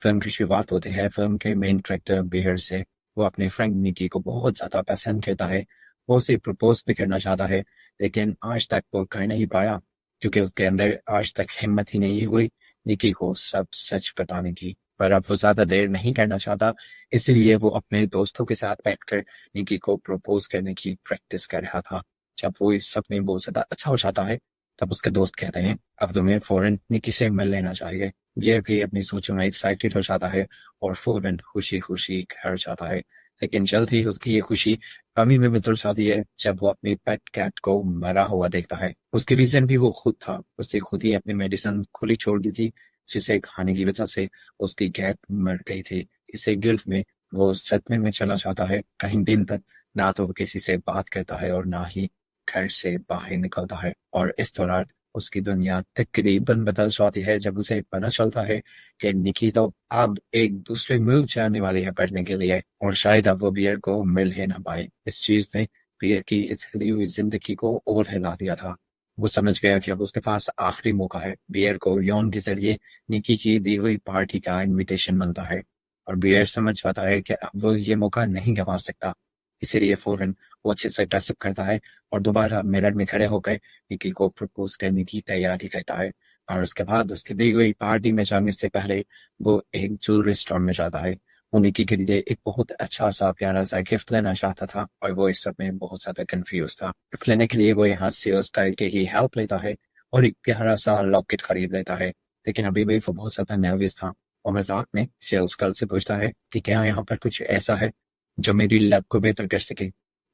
Film की शुरुआत होती है फिल्म के मेन कैरेक्टर बियर से। वो अपने फ्रेंड निकी को बहुत ज्यादा पसंद करता है। वो उसे प्रपोज भी करना चाहता है, लेकिन आज तक वो कर नहीं पाया, क्योंकि उसके अंदर आज तक हिम्मत ही नहीं हुई निकी को सब सच बताने की। पर अब वो ज्यादा देर नहीं करना चाहता, इसलिए वो अपने दोस्तों के साथ बैठकर निकी को प्रपोज करने की प्रैक्टिस कर रहा था। जब वो इस सब में बहुत ज्यादा अच्छा हो जाता है, तब उसके दोस्त कहते हैं अब तुम्हें फौरन निकी से मिल लेना चाहिए। ये भी अपनी सोचों में एक्साइटेड हो जाता है और फौरन खुशी खुशी घर जाता है। लेकिन जल्द ही उसकी ये खुशी कमी में बदल जाती है जब वो अपनी पेट कैट को मरा हुआ देखता है। उसकी रीजन भी वो खुद था, उसने खुद ही अपनी मेडिसिन खुली छोड़ दी थी, जिसे खाने की वजह से उसकी कैट मर गई थी। इसे गिल्फ में वो सदमे में चला जाता है। कई दिन तक ना तो वो किसी से बात करता है और ना ही घर से बाहर निकलता है। और इस दौरान उसकी दुनिया तकरीबन बदल जाती है जब उसे पता चलता है कि निकी तो अब एक दूसरे मुल्क जाने वाली है पढ़ने के लिए, और शायद अब वो बियर को मिल ही ना पाए। इस चीज ने बियर की इस हिली हुई जिंदगी को और हिला दिया था। वो समझ गया कि अब उसके पास आखिरी मौका है। बियर को यौन के जरिए निकी की दी हुई पार्टी का इनविटेशन मिलता है, और बियर समझ पाता है कि अब वो ये मौका नहीं गंवा सकता। इसीलिए फौरन वो अच्छे से ड्रेसअप करता है और दोबारा मिरर में खड़े होकर निकी को प्रपोज करने की तैयारी करता है। और उसके बाद उसकी दी हुई पार्टी में जाने से पहले वो एक ज्वेलरी स्टोर में जाता है। वो निकी के लिए एक बहुत अच्छा सा प्यारा सा गिफ्ट लेना चाहता था, और वो इस सब में बहुत ज्यादा कंफ्यूज था। गिफ्ट लेने के लिए वो यहाँ सेल्स गाइड की ही हेल्प लेता है और एक प्यारा सा लॉकेट खरीद लेता है। लेकिन अभी भी वो बहुत ज्यादा नर्वस था, और मजाक में सेल्स गर्ल से पूछता है कि क्या यहाँ पर कुछ ऐसा है जो मेरी लक को बेहतर कर सके।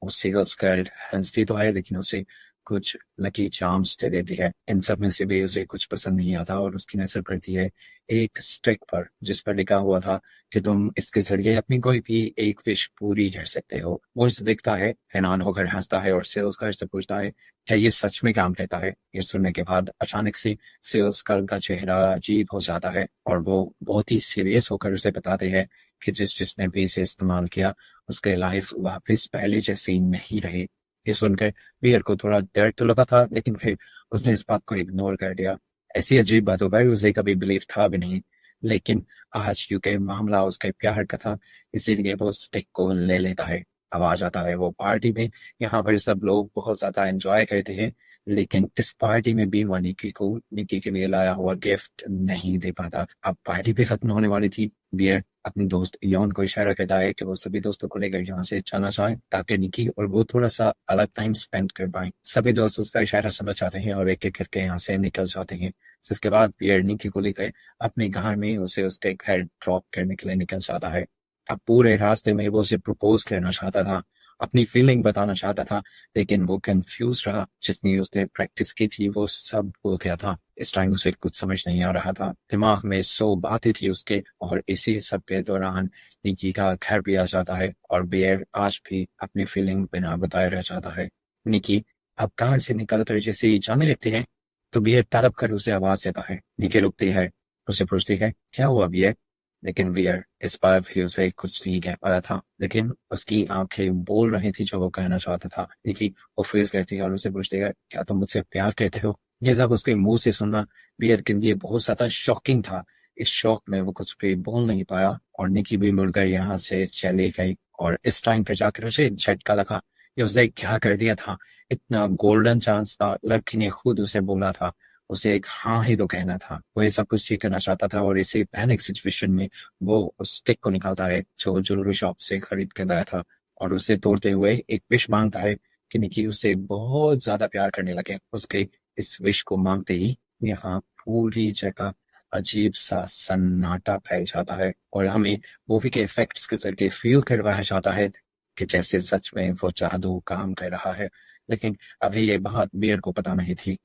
वो सेल्स गर्ल हंसती तो है, लेकिन उसे कुछ लकी चार्म्स दे देती है। इन सब में से भी उसे कुछ पसंद नहीं आता, और उसकी नजर पड़ती है एक स्टिक पर, जिस पर लिखा हुआ था कि तुम इसके जरिए अपनी कोई भी एक विश पूरी कर सकते हो। वो उसे देखता है, हैरान होकर हंसता है और सेल्स गर्ल से पूछता है क्या ये सच में काम करता है। ये सुनने के बाद अचानक से सेल्स गर्ल का चेहरा अजीब हो जाता है, और वो बहुत ही सीरियस होकर उसे बताते हैं कि जिसने भी इसे इस्तेमाल किया उसके लाइफ वापस पहले जैसी नहीं रही। ये सुनकर बियर को थोड़ा दर्द तो लगा था, लेकिन फिर उसने इस बात को इग्नोर कर दिया। ऐसी अजीब बातों पर उसे कभी बिलीव था भी नहीं। लेकिन आज क्योंकि मामला उसके प्यार का था, इसीलिए वो स्टिक को ले लेता है। अब आ जाता है वो पार्टी में। यहाँ पर सब लोग बहुत ज्यादा एंजॉय करते हैं, लेकिन इस पार्टी में भी वो निकी के लिए लाया हुआ गिफ्ट नहीं दे पाता। अब पार्टी भी खत्म होने वाली थी। बियर अपने दोस्त यौन को इशारा करता है कि वो सभी दोस्तों को लेकर यहाँ से चलना चाहे, ताकि निकी और वो थोड़ा सा अलग टाइम स्पेंड कर पाए। सभी दोस्त उसका इशारा समझ जाते हैं और एक एक करके यहाँ से निकल जाते हैं। जिसके बाद बियर निकी को लेकर अपने घर में उसे उसके घर ड्रॉप करने के लिए निकल जाता है। अब पूरे रास्ते में वो उसे प्रपोज करना चाहता था, अपनी फीलिंग बताना चाहता था, लेकिन वो कंफ्यूज रहा। जितनी उसने प्रैक्टिस की थी वो सब भूल गया था। इस टाइम उसे कुछ समझ नहीं आ रहा था, दिमाग में 100 बातें थी उसके। और इसी सब के दौरान निकी का घर भी आ जाता है, और बियर आज भी अपनी फीलिंग बिना बताए रह जाता है। निकी अब कार से निकलकर जैसे ही जाने लगते हैं, तो बियर तड़प कर उसे आवाज देता है। निकी रुकती है, उसे पूछती है क्या हुआ बियर। लेकिन बियर इस बार भी उसे कुछ नहीं कह पाया था, लेकिन उसकी आंखें बोल रही थी जो वो कहना चाहता था। निकी वो फेस करती है और उसे पूछती है क्या तुम मुझसे प्यार करते हो। ये सब उसके मुंह से सुनना बियर के लिए बहुत ज्यादा शॉकिंग था। इस शौक में वो कुछ भी बोल नहीं पाया, और निकी भी मुड़कर यहाँ से चली गई। और इस टाइम पे जाकर उसे झटका लगा कि उसने क्या कर दिया था। इतना गोल्डन चांस था, लड़की ने खुद उसे बोला था, उसे एक हाँ ही तो कहना था। वो ये सब कुछ ठीक करना चाहता था, और इसी पैनिक सिचुएशन में वो उस स्टिक को निकालता है जो ज्वेलरी शॉप से खरीद कर लाया था, और उसे तोड़ते हुए एक विश मांगता है कि निकी उसे बहुत ज्यादा प्यार करने लगे। उसके इस विश को मांगते ही यहाँ पूरी जगह अजीब सा सन्नाटा फैल जाता है, और हमें मूवी के इफेक्ट्स के जरिए फील करवाया जाता है कि जैसे सच में वो जादू काम कर रहा है। लेकिन अभी ये बात बियर को पता नहीं थी।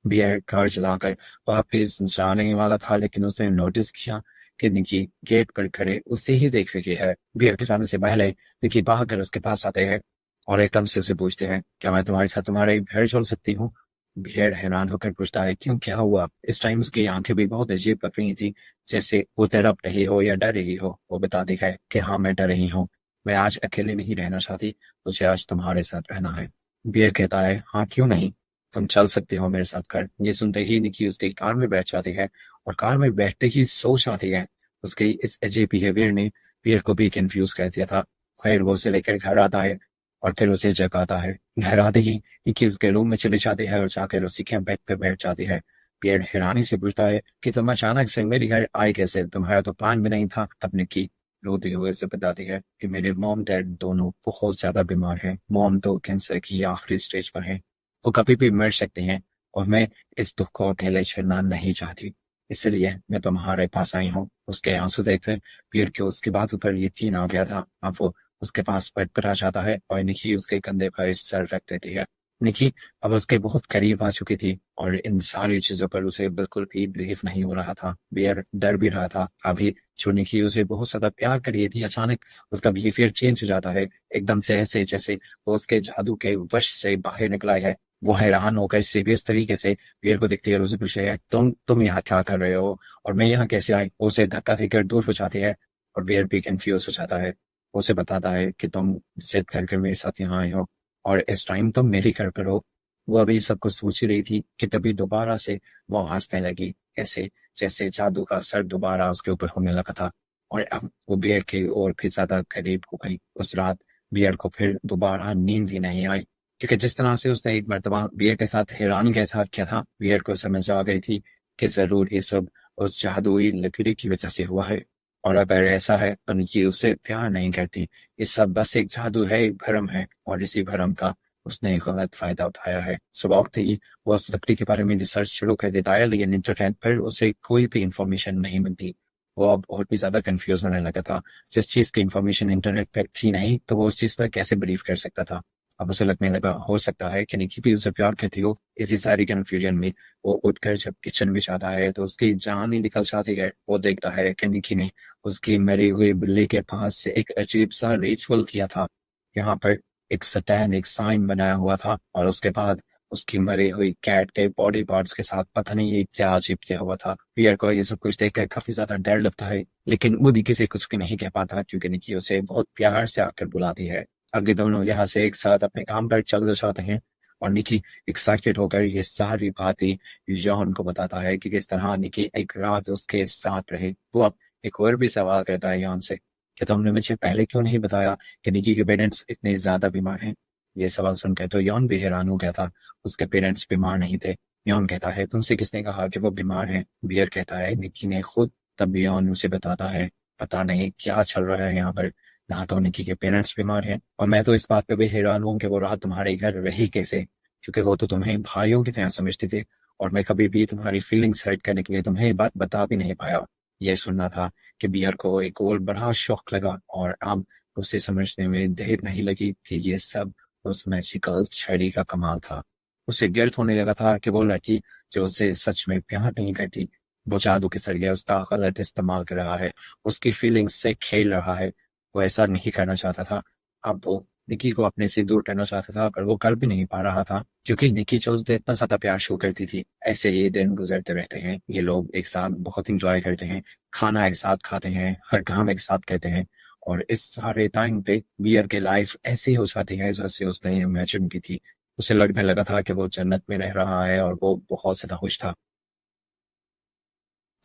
बियर कार चलाकर वापस जाने वाला था, लेकिन उसने नोटिस किया कि निकी गेट पर खड़े उसे ही देख रही है। बियर के जाने से पहले निकी भागकर उसके पास आते हैं और एकदम से उसे पूछते हैं क्या मैं तुम्हारे साथ तुम्हारे घर चल सकती हूँ। बियर हैरान होकर पूछता है क्यों, क्या हुआ। इस टाइम उसकी आंखें भी बहुत अजीब लग रही थी, जैसे वो तड़प रही हो या डर रही हो। वो बताती है कि हाँ मैं डर रही हूँ, मैं आज अकेले नहीं रहना चाहती, मुझे आज तुम्हारे साथ रहना है। बियर कहता है हाँ क्यों नहीं, तुम चल सकते हो मेरे साथ। कर ये सुनते ही निकी उसकी कार में बैठ जाती है और कार में बैठते ही सोच आती है। उसके इस अजीब बिहेवियर ने पियर को भी कंफ्यूज कर दिया था। खैर वो उसे लेकर घर आता है और फिर उसे जगाता है। घर आते ही निकी उसके रूम में चली जाती है और जाकर उसी के बेड पे बैठ जाती है। पियर हैरानी से पूछता है कि तुम अचानक से मेरे घर आए कैसे, तुम्हारा तो प्लान भी नहीं था। तब निकी रोते हुए उसे बताती है कि मेरे मॉम डैड दोनों बहुत ज्यादा बीमार हैं। मॉम तो कैंसर की आखिरी स्टेज पर है, वो कभी भी मर सकते हैं और मैं इस दुख को अकेले झेलना नहीं चाहती, इसलिए मैं तुम्हारे पास आई हूँ। उसके आंसू देखकर पीर के उसकी बात ऊपर यकीन आ गया था। अब वो उसके पास बेड पर आ जाता है और निकी उसके कंधे पर इस सर रख देती है। निकी अब उसके बहुत करीब आ चुकी थी और इन सारी चीजों पर उसे बिल्कुल भी बिलीव नहीं हो रहा था। बियर डर भी रहा था। अभी जो निकी उसे बहुत ज्यादा प्यार कर रही थी, अचानक उसका बिहेवियर चेंज हो जाता है। एकदम से ऐसे जैसे वो उसके जादू के वश से बाहर निकला है। वो हैरान होकर सीरियस तरीके से बियर को देखती है और उसे पूछे है, तुम यहाँ क्या कर रहे हो और मैं यहाँ कैसे आई। वो उसे धक्का देकर दूर हो जाती है और बियर भी कंफ्यूज हो जाता है। वो उसे बताता है कि तुम जिद करके मेरे साथ यहाँ आए हो और इस टाइम तुम मेरी घर पर हो। वो अभी सब कुछ सोच ही रही थी कि तभी दोबारा से वो हंसने लगी, ऐसे जैसे जादू का असर दोबारा उसके ऊपर होने लगा था। और अब वो बियर के और भी ज्यादा करीब हो गई। उस रात बियर को फिर दोबारा नींद ही नहीं आई, क्योंकि जिस तरह से उसने एक मर्तबा बियर के साथ हैरानी के साथ किया था, बियर को समझ आ गई थी कि जरूर ये सब उस जादुई लकड़ी की वजह से हुआ है। और अगर ऐसा है तो ये उसे प्यार नहीं करती। ये सब बस एक जादू है, एक भ्रम है और इसी भ्रम का उसने एक गलत फायदा उठाया है। सुबह उठते ही वो उस लकड़ी के बारे में रिसर्च शुरू कर देता है, लेकिन इंटरनेट पर उसे कोई भी इंफॉर्मेशन नहीं मिलती। वो अब और भी ज्यादा कंफ्यूज होने लगा था। जिस चीज की इंफॉर्मेशन इंटरनेट पर थी नहीं, तो वो उस चीज पर कैसे बिलीव कर सकता था। अब उसे लगने लगा हो सकता है कि निकी भी उसे प्यार करती हो। इसी सारी कंफ्यूजन में वो उठकर जब किचन में जाता है तो उसकी जान ही निकल जाती है। वो देखता है कि निकी ने उसकी मरी हुई बिल्ली के पास से एक अजीब सा रिचुअल किया था। यहाँ पर एक सटैन, एक साइन बनाया हुआ था और उसके बाद उसकी मरी हुई कैट के बॉडी पार्ट्स के साथ पता नहीं ये क्या अजीब किया हुआ था। पियर को ये सब कुछ देखकर काफी ज्यादा डर लगता है, लेकिन वो भी किसी कुछ भी नहीं कह पाता क्योंकि निकी उसे बहुत प्यार से आकर बुलाती है। आगे दोनों यहाँ से एक साथ अपने काम पर चल जाते हैं और निकी एक्साइटेड होकर ये सारी बातें जॉन को बताता है कि किस तरह निकी एक रात उसके साथ रहे। वो अब एक और भी सवाल करता है जॉन से कि तुमने मुझे पहले क्यों नहीं बताया कि निकी के पेरेंट्स इतने ज्यादा बीमार हैं। ये सवाल सुनकर तो यॉन भी हैरान हो गया था। उसके पेरेंट्स बीमार नहीं थे। यॉन कहता है तुमसे किसने कहा कि वो बीमार हैं। बियर कहता है निकी ने खुद। तब यॉन उसे बताता है पता नहीं क्या चल रहा है यहाँ पर, ना तो निकी के पेरेंट्स बीमार हैं और मैं तो इस बात पे भी हैरान हूँ कि वो रात तुम्हारे घर रही कैसे, क्योंकि वो तो तुम्हें भाइयों की तरह समझती थी और मैं कभी भी तुम्हारी फीलिंग्स हर्ट करने के लिए तुम्हें ये बात बता भी नहीं पाया। ये सुनना था कि बियर को एक और बड़ा शौक लगा और अब उसे समझने में देर नहीं लगी कि ये सब उस मैजिकल छड़ी का कमाल था। उसे गिल्ट होने लगा था कि वो लड़की जो उसे सच में प्यार नहीं करती, वो जादू के जरिए उसका गलत इस्तेमाल कर रहा है, उसकी फीलिंग्स से खेल रहा है। वो ऐसा नहीं करना चाहता था। अब वो निकी को अपने से दूर करना चाहता था, पर वो कर भी नहीं पा रहा था क्योंकि निकी जो उससे इतना ज्यादा प्यार शो करती थी। ऐसे ये दिन गुजरते रहते हैं। ये लोग एक साथ बहुत इंजॉय करते हैं, खाना एक साथ खाते हैं, हर काम एक साथ करते हैं और इस सारे टाइम पे बियर की लाइफ ऐसी हो जाती है जैसे उसने इमेजिन की थी। उसे लगने लगा था कि वो जन्नत में रह रहा है और वो बहुत ज्यादा खुश था।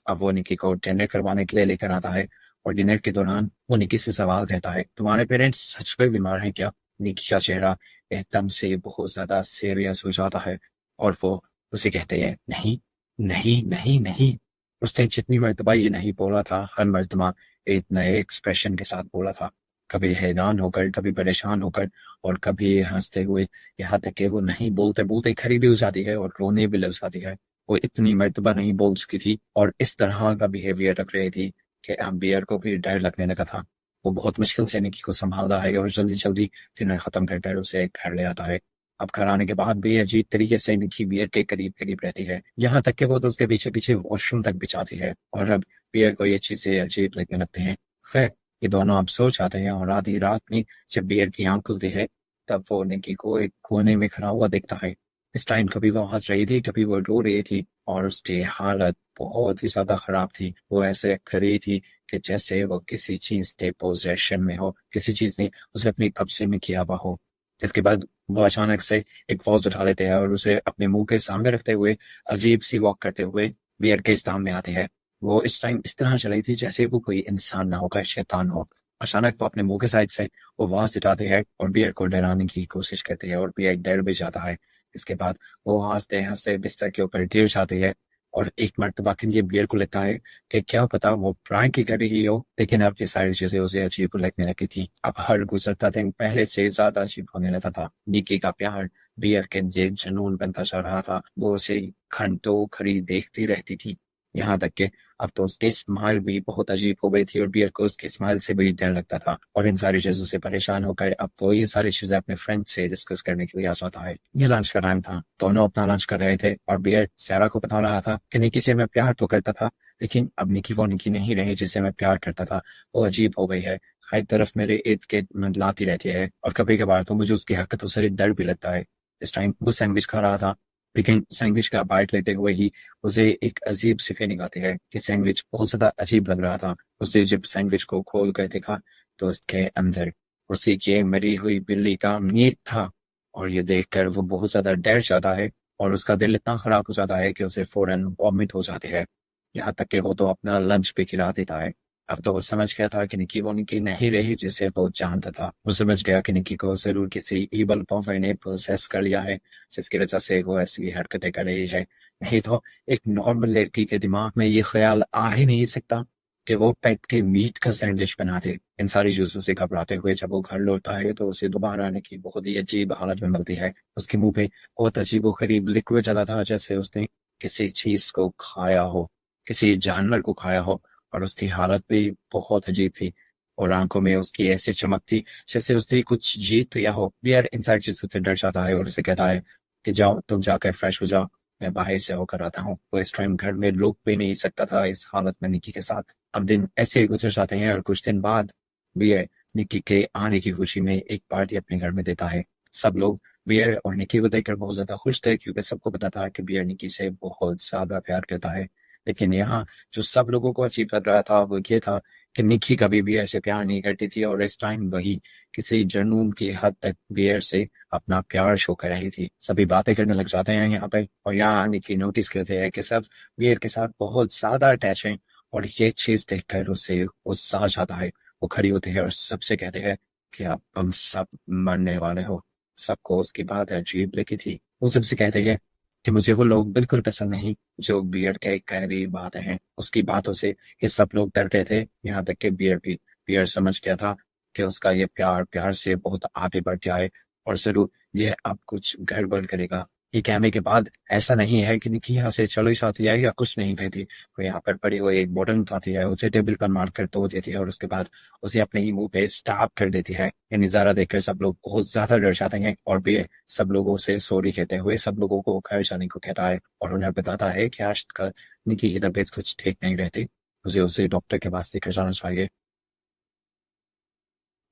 अब वो निकी को डिनर करवाने के लिए लेकर आता है और डिनर के दौरान वो निकी से सवाल कहता है तुम्हारे पेरेंट्स सच में बीमार हैं क्या। निकी का चेहरा एकदम से बहुत ज्यादा सीरियस हो जाता है और वो उसे कहते हैं नहीं नहीं नहीं नहीं। उसने जितनी मर्तबा ये नहीं बोला था, हर मर्तबा एक नए एक्सप्रेशन के साथ बोला था। कभी हैरान होकर, कभी परेशान होकर और कभी हंसते हुए, यहाँ तक कि वो नहीं बोलते बोलते खड़ी भी हो जाती है और रोने भी लग जाती है। वो इतनी मर्तबा नहीं बोल चुकी थी और इस तरह का बिहेवियर रख रही थी कि अब बियर को भी डर लगने लगा था। वो बहुत मुश्किल से निकी को संभालता है और जल्दी जल्दी डिनर खत्म कर उसे घर ले आता है। अब घर आने के बाद भी अजीब तरीके से निकी बियर के करीब करीब रहती है, यहाँ तक कि वो तो उसके पीछे पीछे वॉशरूम तक भी जाती है और अब बियर को ये चीजें अजीब लगने लगते हैं। खैर ये दोनों अब सो जाते हैं और आधी रात में जब बियर की आंख खुलती है तब वो निकी को एक कोने में खड़ा हुआ देखता है। इस टाइम कभी वो हंस रही थी, कभी वो रो रही थी और उसकी हालत बहुत ही ज्यादा खराब थी। वो ऐसे खड़ी थी कि जैसे वो किसी चीज के पोजेशन में हो, किसी चीज ने उसे अपने कब्जे में किया हुआ हो। इसके बाद वो अचानक से एक वॉज उठा लेते हैं और उसे अपने मुंह के सामने रखते हुए अजीब सी वॉक करते हुए बियर के इस दाम में आते हैं। वो इस टाइम इस तरह चल रही थी जैसे वो कोई इंसान ना होकर शैतान हो। अचानक वो अपने मुंह के साइड से वो आवाज दिखाते हैं और बियर को डराने की कोशिश करते हैं और बियर डर भी जाता है। इसके बाद वो हंसते हंसते बिस्तर के ऊपर गिर जाती है और एक मर्तबा के लिए बियर को लगता है कि क्या पता वो प्रैंक ही कर रही हो, लेकिन अब ये सारी चीजें उसे अजीब लगने लगी थी। अब हर गुजरता दिन पहले से ज्यादा अजीब होने लगा था। निकी का प्यार बियर के जे जुनून बनता जा रहा था। वो उसे घंटों खड़ी देखती रहती थी, यहाँ तक कि अब तो उसकी स्माइल भी बहुत अजीब हो गई थी और बियर को उसकी स्माइल से भी डर लगता था। और इन सारी चीजों से परेशान होकर अब वो ये सारी चीजें अपने फ्रेंड से डिस्कस करने के लिए आ जाता है। ये लंच का टाइम था, दोनों अपना लंच कर रहे थे और बियर सारा को बता रहा था कि निकी से मैं प्यार तो करता था, लेकिन अब निकी वो निकी नहीं रही जिससे मैं प्यार करता था। वो अजीब हो गई है, हर तरफ मेरे इर्द गिर्द मंडलाती रहती है और कभी कभार तो मुझे उसकी हरकतों से डर भी लगता है। इस टाइम वो सैंडविच खा रहा था, लेकिन सैंडविच का बाइट लेते हुए ही उसे एक अजीब सी फीलिंग आती है कि सैंडविच बहुत ज्यादा अजीब लग रहा था। उसे जब सैंडविच को खोल कर देखा तो उसके अंदर उसी के मरी हुई बिल्ली का मीट था। और ये देखकर वो बहुत ज्यादा डर जाता है और उसका दिल इतना खराब हो जाता है कि उसे फौरन वॉमिट हो जाती है। यहाँ तक कि वो तो अपना लंच भी गिरा देता है। अब तो वो समझ गया था कि निकी वो निकी नहीं रही जिसे वो जानता था। वो समझ गया कि निकी को जरूर किसी इवल पावर ने प्रोसेस कर लिया है, जिसकी वजह से वो ऐसी हरकतें कर रही है। नहीं तो एक नॉर्मल लड़की के दिमाग में ये ख्याल आ ही नहीं सकता कि वो पेट के मीट का सैंडविच बना दे। इन सारी चीजों से घबराते हुए जब वो घर लौटता है तो उसे दोबारा आने की बहुत ही अजीब हालत में मिलती है। उसके मुंह पे बहुत अजीब गरीब लिक्विड चला था, जैसे उसने किसी चीज को खाया हो, किसी जानवर को खाया हो। और उसकी हालत भी बहुत अजीब थी और आंखों में उसकी ऐसी चमक थी जैसे उसने कुछ जीत लिया हो। बियर इन सारी चीजों से डर जाता है और उसे कहता है कि जाओ तुम जाकर फ्रेश हो जाओ, मैं बाहर से होकर आता हूँ। वो इस टाइम घर में रुक भी नहीं सकता था इस हालत में निकी के साथ। अब दिन ऐसे ही गुजर जाते हैं और कुछ दिन बाद बियर निकी के आने की खुशी में एक पार्टी अपने घर में देता है। सब लोग बियर और निकी को देखकर बहुत ज्यादा खुश थे क्योंकि सबको पता था कि बियर निकी से बहुत ज्यादा प्यार करता है। लेकिन यहाँ जो सब लोगों को अजीब लग रहा था वो ये था कि निकी कभी भी ऐसे प्यार नहीं करती थी और इस टाइम वही किसी जुनून की हद तक बियर से अपना प्यार शो कर रही थी। सभी बातें करने लग जाते हैं यहाँ पे और यहाँ निकी नोटिस करते हैं कि सब बियर के साथ बहुत ज्यादा अटैच हैं। और ये चीज देखकर उसे गुस्सा आ जाता है। वो खड़ी होती है और सबसे कहते हैं कि आप हम सब मरने वाले हो। सबको उसकी बात अजीब लगी थी। वो सबसे कहते हैं कि मुझे वो लोग बिल्कुल पसंद नहीं जो बियर के करीब बातें हैं। उसकी बातों से ये सब लोग डरते थे, यहाँ तक कि बियर भी। बियर समझ गया था कि उसका ये प्यार प्यार से बहुत आगे बढ़ जाए और जरूर ये अब कुछ गड़बड़ करेगा। ये कहने के बाद ऐसा नहीं है कि निकी यहाँ से चलो जाती है या कुछ नहीं कहती। वो यहाँ पर पड़ी हुई एक बोतल उठाती है, उसे टेबल पर मार कर तोड़ देती है और उसके बाद उसे अपने ही मुंह पे स्टैब कर देती है। ये नजारा देखकर सब लोग बहुत ज्यादा डर जाते हैं और भी सब लोगों से सॉरी कहते हुए सब लोगों को घर जाने को कहता है और उन्हें बताता है कि आज का निकी की तबीयत कुछ ठीक नहीं रहती, मुझे उसे डॉक्टर के पास लेकर जाना चाहिए।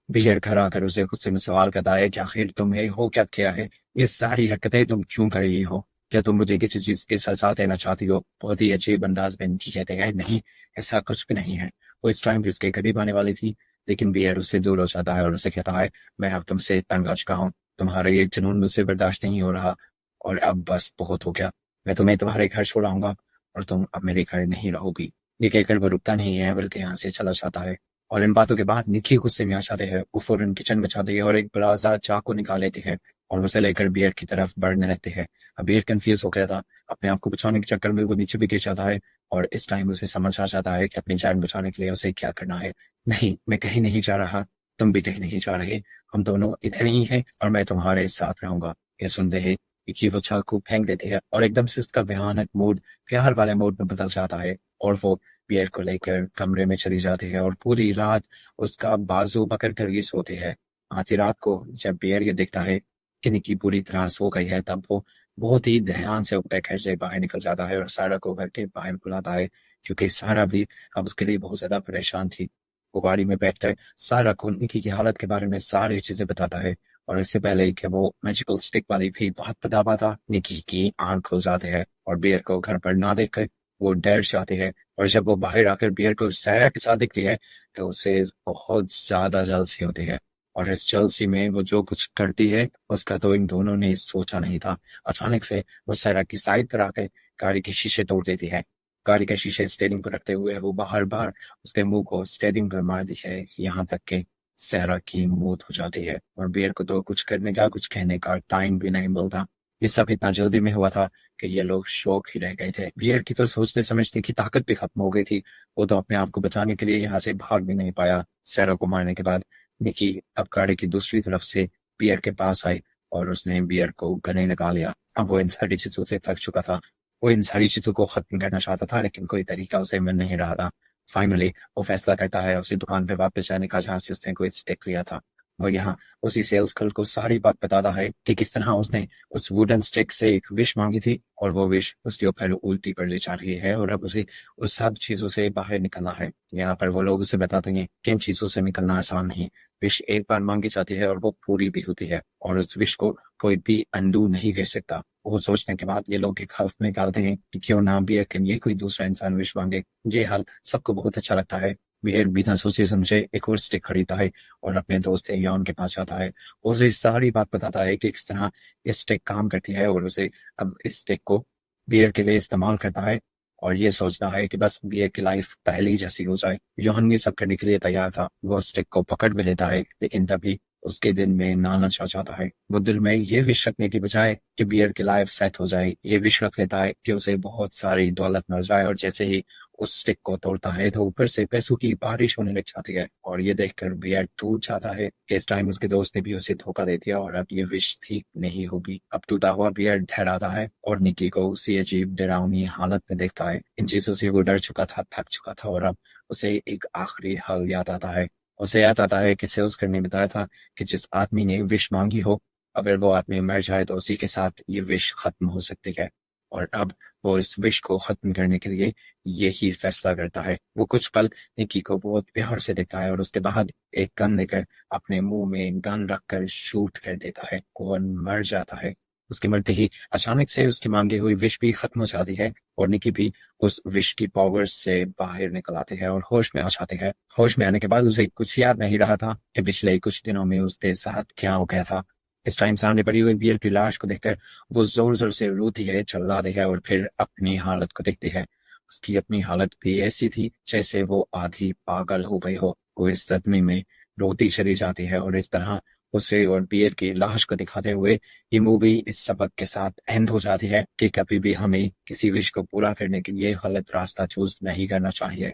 बियर घर आकर उसे खुद से सवाल करता है कि आखिर तुम्हें हो क्या किया है, ये सारी हरकतें तुम क्यों कर रही हो, क्या तुम मुझे किसी चीज की सजा देना चाहती हो। बहुत ही अजीब अंदाज में निकी कहते हैं नहीं, ऐसा कुछ भी नहीं है। वो इस टाइम भी उसके करीब आने वाली थी, लेकिन बियर उससे दूर हो जाता है और उसे कहता है मैं अब तुमसे तंग आ चुका हूँ, तुम्हारा ये जुनून मुझसे बर्दाश्त नहीं हो रहा और अब बस बहुत हो गया। मैं तुम्हें तुम्हारे घर छोड़ाऊंगा और तुम अब मेरे घर नहीं रहोगी। ये कहकर वो रुकता नहीं है बल्कि यहाँ से चला जाता है। और इन बातों के बाद निकी गुस्से में आ जाते हैं। वो फौरन किचन में जाती है और एक बड़ा सा चाकू निकाल लेते हैं और उसे लेकर बियर की तरफ बढ़ने लगते हैं। अब बियर कंफ्यूज हो गया था, अपने आप को बचाने के चक्कर में वो नीचे भी गिर जाता है और इस टाइम उसे समझ आ जाता है कि अपनी जान बचाने के लिए उसे क्या करना है। नहीं, मैं कहीं नहीं जा रहा, तुम भी कहीं नहीं जा रहे, हम दोनों इधर ही हैं और मैं तुम्हारे साथ रहूंगा। ये सुनते ही निकी वो चाकू फेंक देती है और एकदम से उसका भयानक मूड प्यार वाले मूड में बदल जाता है और वो बियर को लेकर कमरे में चली जाती है और पूरी रात उसका बाजू पकड़ कर ये सोती है। आधी रात को जब बियर ये देखता है कि निकी पूरी तरह सो गई है तब वो बहुत ही ध्यान से उठकर घर से बाहर निकल जाता है और सारा को घर के बाहर बुलाता है, क्योंकि सारा भी अब उसके लिए बहुत ज्यादा परेशान थी। वो गाड़ी में बैठकर सारा को निकी की हालत के बारे में सारी चीजें बताता है और इससे पहले कि वो मैजिकल स्टिक वाली भी बात बता पाता निकी की आंख खुल जाती है और बियर को घर पर ना देखकर वो डर जाती है। और जब वो बाहर आकर बियर को सारा के साथ दिखती है तो उसे बहुत ज्यादा जलसी होती है और इस जलसी में वो जो कुछ करती है उसका तो इन दोनों ने सोचा नहीं था। अचानक से वो सारा की साइड पर आकर गाड़ी के शीशे तोड़ देती है गाड़ी के शीशे स्टीयरिंग पर रखते हुए वो बार बार उसके मुंह को स्टीयरिंग पर मारती है, यहाँ तक कि सारा की मौत हो जाती है। और बियर को तो कुछ करने का, कुछ कहने का टाइम भी नहीं मिलता। ये सब इतना जल्दी में हुआ था कि ये लोग शौक ही रह गए थे। बियर की तो सोचते समझने की ताकत भी खत्म हो गई थी। वो तो अपने आप को बचाने के लिए यहाँ से भाग भी नहीं पाया। सैरा को मारने के बाद निकी अब गाड़ी की दूसरी तरफ से बियर के पास आई और उसने बियर को गले लगा लिया। अब वो इन सारी चीजों से थक चुका था। वो इन सारी चीजों को खत्म करना चाहता था, लेकिन कोई तरीका उसे मिल नहीं रहा था। फाइनली वो फैसला करता है उसी दुकान पे वापस जाने का जहां से उसने कोई स्टिक लिया था। और यहाँ उसी सेल्स गर्ल को सारी बात बताता है कि किस तरह उसने उस वुडन स्टिक से एक विश मांगी थी और वो विश उसके ऊपर उल्टी कर ले जा रही है और अब उसे उस सब चीजों से बाहर निकलना है। यहाँ पर वो लोग उसे बताते हैं कि इन चीजों से निकलना आसान नहीं। विश एक बार मांगी जाती है और वो पूरी भी होती है और उस विश को कोई भी अंडू नहीं कर सकता। वो सोचने के बाद ये लोग एक हल्फ में निकालते हैं कि क्यों ना भी ये कोई दूसरा इंसान विश मांगे। ये हाल सबको बहुत अच्छा लगता है। बियर बिना सोचे समझे एक और स्टिक खरीदता है और अपने दोस्त यॉन के पास जाता है। उसे सारी बात बताता है कि किस तरह ये स्टिक काम करती है और उसे अब इस स्टिक को बियर के लिए इस्तेमाल करता है और ये सोचता है कि बस बियर की लाइफ पहले ही जैसी हो जाए। यॉन ये सब करने के लिए तैयार था। वो स्टिक को पकड़ भी लेता है, लेकिन तभी उसके दिल में लालच आ जाता है। वो दिल में ये विश रखने की बजाय कि बियर की लाइफ सेट हो जाए, ये विश रख लेता है कि उसे बहुत सारी दौलत मिल जाए। और जैसे ही उस स्टिक को तोड़ता है तो ऊपर से पैसों की बारिश होने लग जाती है और ये देखकर बियर टूट जाता है। इस टाइम उसके दोस्त ने भी उसे धोखा दे दिया और अब ये विश ठीक नहीं होगी। अब टूटा हुआ बियर ठहराता है और निकी को उसी अजीब डरावनी हालत में देखता है। इन चीजों से वो डर चुका था, थक चुका था और अब उसे एक आखिरी हल याद आता है। उसे याद आता है कि सेल्स करने बताया था कि जिस आदमी ने विश मांगी हो, अगर वो आदमी मर जाए तो उसी के साथ ये विश खत्म हो सकती है। और अब वो इस विश को खत्म करने के लिए यही फैसला करता है। वो कुछ पल निकी को बहुत प्यार से देखता है और उसके बाद एक गन लेकर अपने मुंह में गन रखकर शूट कर देता है और मर जाता है। उसके मरते ही अचानक से उसकी मांगी हुई विश भी खत्म हो जाती है और निकी भी उस विश की पावर से बाहर निकल आते हैं और होश में आ जाते हैं। होश में आने के बाद उसे कुछ याद नहीं रहा था कि पिछले कुछ दिनों में उसके साथ क्या हो गया था। इस टाइम सामने पड़ी हुई बियर की लाश को देखकर वो जोर जोर से रोती है, चिल्लाती है और फिर अपनी हालत को देखती है। उसकी अपनी हालत भी ऐसी थी जैसे वो आधी पागल हो गई हो। वो इस सदमे में रोती चली जाती है और इस तरह उसे और बियर की लाश को दिखाते हुए ये मूवी इस सबक के साथ एंड हो जाती है कि कभी भी हमें किसी विश को पूरा करने के लिए गलत रास्ता चूज नहीं करना चाहिए।